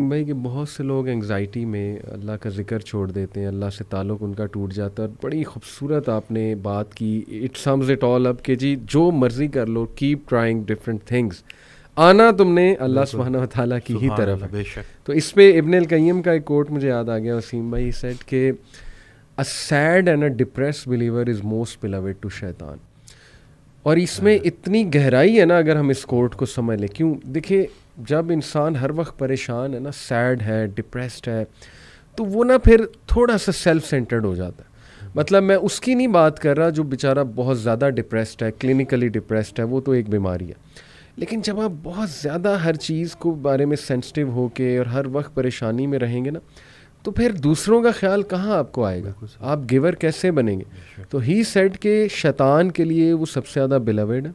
بھائی کہ بہت سے لوگ انگزائٹی میں اللہ کا ذکر چھوڑ دیتے ہیں, اللہ سے تعلق ان کا ٹوٹ جاتا ہے. اور بڑی خوبصورت آپ نے بات کی, اٹ سمز اٹ آل اپ کہ جی جو مرضی کر لو, کیپ ٹرائنگ ڈفرینٹ تھنگس, آنا تم نے اللہ سبحانہ و تعالیٰ کی ہی طرف ہے. تو اس پہ ابن القیم کا ایک کوٹ مجھے یاد آ گیا وسیم بھائی, سیٹ کہ a sad and a depressed believer is most beloved to شیطان. اور اس میں اتنی گہرائی ہے نا اگر ہم اس کوٹ کو سمجھ لیں. کیوں دیکھیں جب انسان ہر وقت پریشان ہے نا, سیڈ ہے, ڈپریسڈ ہے, تو وہ نا پھر تھوڑا سا سیلف سینٹرڈ ہو جاتا ہے. مطلب میں اس کی نہیں بات کر رہا جو بیچارہ بہت زیادہ ڈپریسڈ ہے, کلینکلی ڈپریسڈ ہے, وہ تو ایک بیماری ہے. لیکن جب آپ بہت زیادہ ہر چیز کو بارے میں سینسٹیو ہو کے اور ہر وقت پریشانی میں رہیں گے نا, تو پھر دوسروں کا خیال کہاں آپ کو آئے گا, آپ گیور کیسے بنیں گے. تو ہی سیڈ کہ شیطان کے لیے وہ سب سے زیادہ بیلوڈ ہے,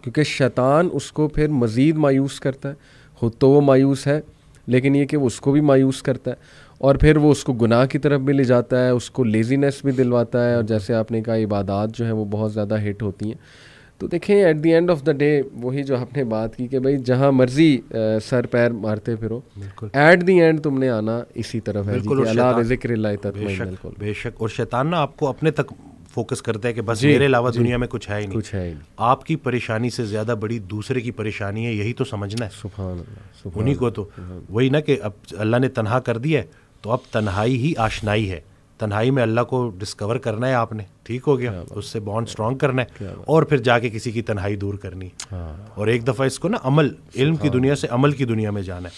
کیونکہ شیطان اس کو پھر مزید مایوس کرتا ہے. خود تو وہ مایوس ہے, لیکن یہ کہ وہ اس کو بھی مایوس کرتا ہے, اور پھر وہ اس کو گناہ کی طرف بھی لے جاتا ہے, اس کو لیزینس بھی دلواتا ہے, اور جیسے آپ نے کہا عبادات جو ہیں وہ بہت زیادہ ہٹ ہوتی ہیں. تو دیکھیں at the end of the day وہی جو آپ نے بات کی کہ بھائی جہاں مرضی سر پیر مارتے پھرو, ایٹ دی اینڈ تم نے آنا اسی طرف ہے. اللہ بذکر اللہ تطمئن القلوب. بے شک, اور شیطان نا آپ کو اپنے تک فوکس کرتا ہے کہ بس میرے علاوہ دنیا میں کچھ ہے ہی نہیں. آپ کی پریشانی سے زیادہ بڑی دوسرے کی پریشانی ہے, یہی تو سمجھنا ہے. سبحان اللہ. انہیں کو تو وہی نا کہ اب اللہ نے تنہا کر دیا ہے, تو اب تنہائی ہی آشنائی ہے. تنہائی میں اللہ کو ڈسکور کرنا ہے آپ نے, ٹھیک ہو گیا, اس سے بانڈ اسٹرانگ کرنا ہے, اور پھر جا کے کسی کی تنہائی دور کرنی ہے. اور ایک دفعہ اس کو نا عمل, علم کی دنیا سے عمل کی دنیا میں جانا ہے.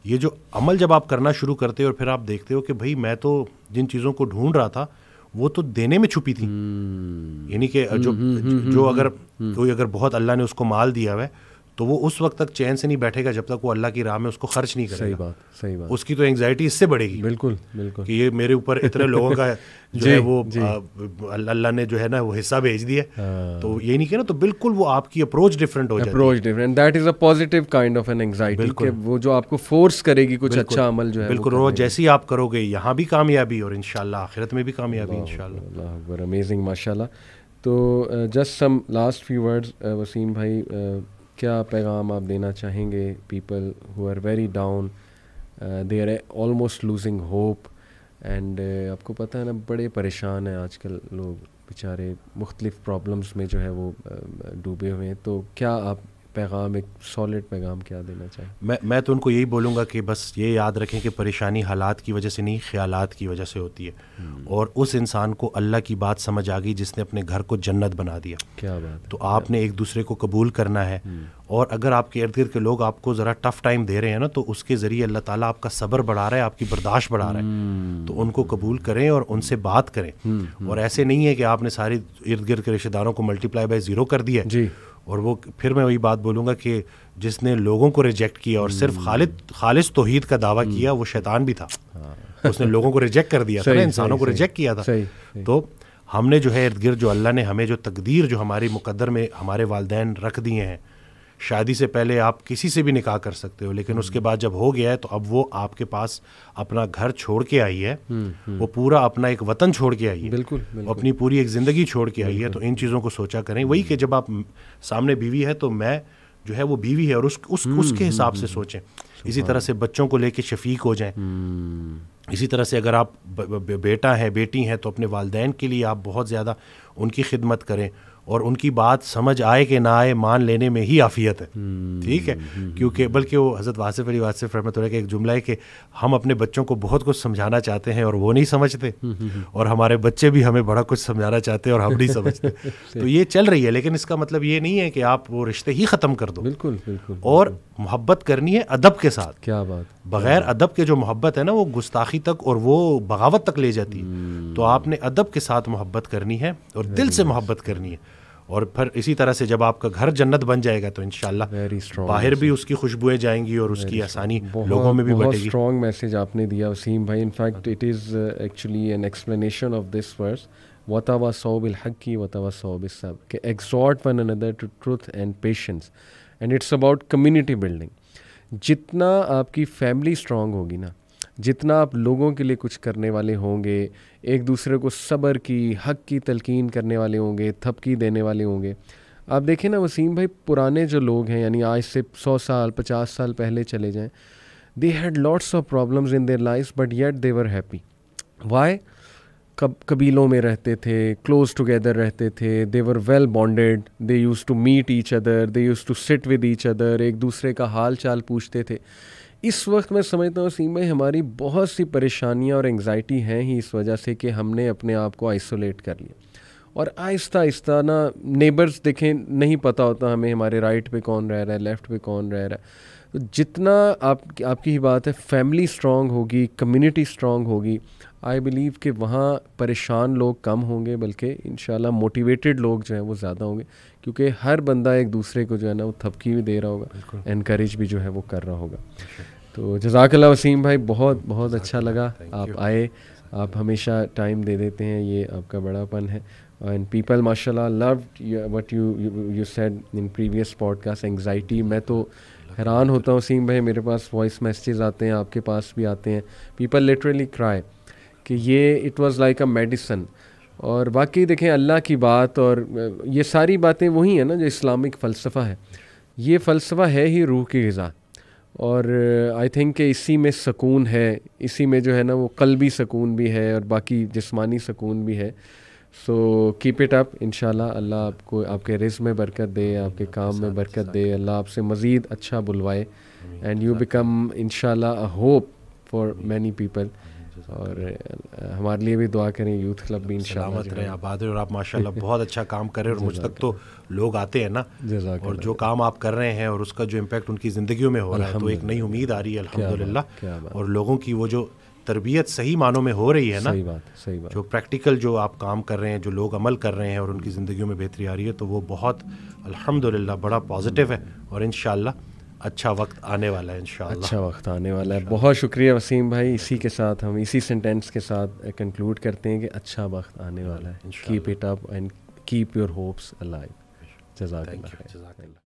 یہ جو عمل جب آپ کرنا شروع کرتے ہو, اور پھر آپ دیکھتے ہو کہ بھائی میں تو جن چیزوں کو ڈھونڈ رہا تھا وہ تو دینے میں چھپی تھی. یعنی کہ جو اگر کوئی اگر بہت اللہ نے اس کو مال دیا ہوا ہے, تو وہ اس وقت تک چین سے نہیں بیٹھے گا جب تک وہ اللہ کی راہ میں اس کو خرچ نہیں کرے گا. صحیح بات. اس کی تو انگزائٹی اس سے بڑھے گی. بالکل بالکل, کہ یہ میرے اوپر اتنے لوگوں کا جو ہے وہ اللہ نے جو ہے نا وہ حصہ بھیج دیا, تو یہ نہیں کہ نا, تو بالکل وہ آپ کی اپروچ ڈفرینٹ ہو جاتی ہے. Approach different, that is a positive kind of an anxiety, کہ وہ جو آپ کو فورس کرے گی کچھ اچھا عمل جو ہے. بالکل, روز جیسی آپ کرو گے یہاں بھی کامیابی, اور انشاءاللہ آخرت میں بھی کامیابی انشاءاللہ. اللہ اکبر, امیزنگ, ماشاءاللہ. تو just some last few words Waseem بھائی, کیا پیغام آپ دینا چاہیں گے people who are very down, they are almost losing hope, and آپ کو پتہ ہے نا بڑے پریشان ہیں آج کل لوگ بیچارے, مختلف پرابلمس میں جو ہے وہ ڈوبے ہوئے ہیں. تو کیا آپ پیغام, ایک سالڈ پیغام کیا دینا چاہیں؟ میں تو ان کو یہی بولوں گا کہ بس یہ یاد رکھیں کہ پریشانی حالات کی وجہ سے نہیں, خیالات کی وجہ سے ہوتی ہے. اور اس انسان کو اللہ کی بات سمجھ آ گئی جس نے اپنے گھر کو جنت بنا دیا. کیا بات. تو آپ نے ایک دوسرے کو قبول کرنا ہے, اور اگر آپ کے ارد گرد کے لوگ آپ کو ذرا ٹف ٹائم دے رہے ہیں نا, تو اس کے ذریعے اللہ تعالیٰ آپ کا صبر بڑھا رہا ہے, آپ کی برداشت بڑھا رہا ہے. تو ان کو قبول کریں اور ان سے بات کریں. اور ایسے نہیں ہے کہ آپ نے ساری ارد گرد کے رشتہ داروں کو ملٹیپلائی بائی 0 کر دیا. جی. اور وہ پھر میں وہی بات بولوں گا کہ جس نے لوگوں کو ریجیکٹ کیا اور صرف خالص توحید کا دعویٰ کیا, وہ شیطان بھی تھا. اس نے لوگوں کو ریجیکٹ کر دیا تھا, انسانوں کو ریجیکٹ کیا تھا. تو ہم نے جو ہے ارد گرد جو اللہ نے ہمیں جو تقدیر جو ہماری مقدر میں ہمارے والدین رکھ دیے ہیں, شادی سے پہلے آپ کسی سے بھی نکاح کر سکتے ہو, لیکن اس کے بعد جب ہو گیا ہے تو اب وہ آپ کے پاس اپنا گھر چھوڑ کے آئی ہے, وہ پورا اپنا ایک وطن چھوڑ کے آئی ہے, بالکل, اپنی پوری ایک زندگی چھوڑ کے آئی ہے. تو ان چیزوں کو سوچا کریں. وہی کہ جب آپ سامنے بیوی ہے تو میں جو ہے وہ بیوی ہے, اور اس کے حساب سے سوچیں. اسی طرح سے بچوں کو لے کے شفیق ہو جائیں. اسی طرح سے اگر آپ بیٹا ہے بیٹی ہیں تو اپنے والدین کے لیے آپ بہت زیادہ ان کی خدمت کریں, اور ان کی بات سمجھ آئے کہ نہ آئے, مان لینے میں ہی عافیت ہے. ٹھیک ہے, کیونکہ بلکہ وہ حضرت واصف علی واصف رحمۃ اللہ کا ایک جملہ ہے کہ ہم اپنے بچوں کو بہت کچھ سمجھانا چاہتے ہیں اور وہ نہیں سمجھتے, اور ہمارے بچے بھی ہمیں بڑا کچھ سمجھانا چاہتے ہیں اور ہم نہیں سمجھتے. تو یہ چل رہی ہے, لیکن اس کا مطلب یہ نہیں ہے کہ آپ وہ رشتے ہی ختم کر دو. بالکل بالکل. اور محبت کرنی ہے ادب کے ساتھ. کیا بات. بغیر ادب کے جو محبت ہے نا, وہ گستاخی تک اور وہ بغاوت تک لے جاتی ہے. تو آپ نے ادب کے ساتھ محبت کرنی ہے اور دل سے محبت کرنی ہے. اور پھر اسی طرح سے جب آپ کا گھر جنت بن جائے گا تو انشاءاللہ باہر بھی اس کی خوشبوئیں جائیں گی, اور اس کی آسانی لوگوں میں بھی بٹے گی. بہت اسٹرانگ میسج آپ نے دیا وسیم بھائی. In fact it is actually an explanation of this verse, وَتَوَاصَوْا بِالْحَقِّ وَتَوَاصَوْا بِالصَّبْرِ, کہ exhort one another to truth and patience, and it's about community building. جتنا آپ کی فیملی اسٹرانگ ہوگی نا, جتنا آپ لوگوں کے لیے کچھ کرنے والے ہوں گے, ایک دوسرے کو صبر کی, حق کی تلقین کرنے والے ہوں گے, تھپکی دینے والے ہوں گے. آپ دیکھیں نا وسیم بھائی, پرانے جو لوگ ہیں, یعنی آج سے 100 سال 50 سال پہلے چلے جائیں, they had lots of problems in their lives, but yet they were happy. Why? قبیلوں میں رہتے تھے, کلوز ٹوگیدر رہتے تھے, they were well bonded, they used to meet each other, they used to sit with each other, ایک دوسرے کا حال چال پوچھتے تھے. اس وقت میں سمجھتا ہوں وسیم بھائی ہماری بہت سی پریشانیاں اور انگزائٹی ہیں ہی اس وجہ سے کہ ہم نے اپنے آپ کو آئسولیٹ کر لیا, اور آہستہ آہستہ نا نیبرز دیکھیں نہیں پتہ ہوتا ہمیں ہمارے رائٹ پہ کون رہ رہا ہے, لیفٹ پہ کون رہ رہا ہے. تو جتنا آپ کی ہی بات ہے, فیملی اسٹرانگ ہوگی, کمیونٹی اسٹرانگ ہوگی, آئی بلیو کہ وہاں پریشان لوگ کم ہوں گے, بلکہ انشاءاللہ موٹیویٹڈ لوگ جو ہیں وہ زیادہ ہوں گے, کیونکہ ہر بندہ ایک دوسرے کو جو ہے نا وہ تھپکی بھی دے رہا ہوگا, انکریج بھی جو ہے وہ کر رہا ہوگا. تو جزاک اللہ وسیم بھائی, بہت بہت اچھا لگا آپ آئے, آپ ہمیشہ ٹائم دے دیتے ہیں, یہ آپ کا بڑا پن ہے. اینڈ پیپل ماشاء اللہ loved what you said in previous podcast, anxiety. میں تو حیران ہوتا ہوں وسیم بھائی, میرے پاس وائس میسیجز آتے ہیں, آپ کے پاس بھی آتے ہیں, پیپل لٹرلی کرائے کہ یہ it was like a medicine. اور واقعی دیکھیں اللہ کی بات, اور یہ ساری باتیں وہی ہیں نا جو اسلامک فلسفہ ہے. یہ فلسفہ ہے ہی روح کی غذا, اور آئی تھنک کہ اسی میں سکون ہے, اسی میں جو ہے نا وہ قلبی سکون بھی ہے اور باقی جسمانی سکون بھی ہے. سو کیپ اٹ اپ, انشاءاللہ اللہ آپ کو آپ کے رزق میں برکت دے, آپ کے کام میں برکت دے, اللہ آپ سے مزید اچھا بلوائے, اینڈ یو بیکم انشاءاللہ اے ہوپ فار مینی پیپل. اور ہمارے لیے بھی دعا کریں, یوتھ کلب بھی انشاءاللہ سلامت رہے, آباد رہے, اور آپ ماشاءاللہ بہت اچھا کام کر رہے ہیں, اور مجھ تک تو لوگ آتے ہیں نا, اور جو کام آپ کر رہے ہیں اور اس کا جو امپیکٹ ان کی زندگیوں میں ہو رہا ہے, تو ایک نئی امید آ رہی ہے الحمدللہ. اور لوگوں کی وہ جو تربیت صحیح معنوں میں ہو رہی ہے نا, صحیح بات, جو پریکٹیکل جو آپ کام کر رہے ہیں, جو لوگ عمل کر رہے ہیں اور ان کی زندگیوں میں بہتری آ رہی ہے, تو وہ بہت الحمدللہ بڑا پازیٹیو ہے, اور انشاءاللہ اچھا وقت آنے والا ہے, انشاءاللہ اچھا وقت آنے والا ہے. بہت شکریہ وسیم بھائی. اسی کے ساتھ ہم اسی سینٹینس کے ساتھ کنکلوڈ کرتے ہیں کہ اچھا وقت آنے والا ہے. Keep it up and keep your hopes alive. جزاک اللہ.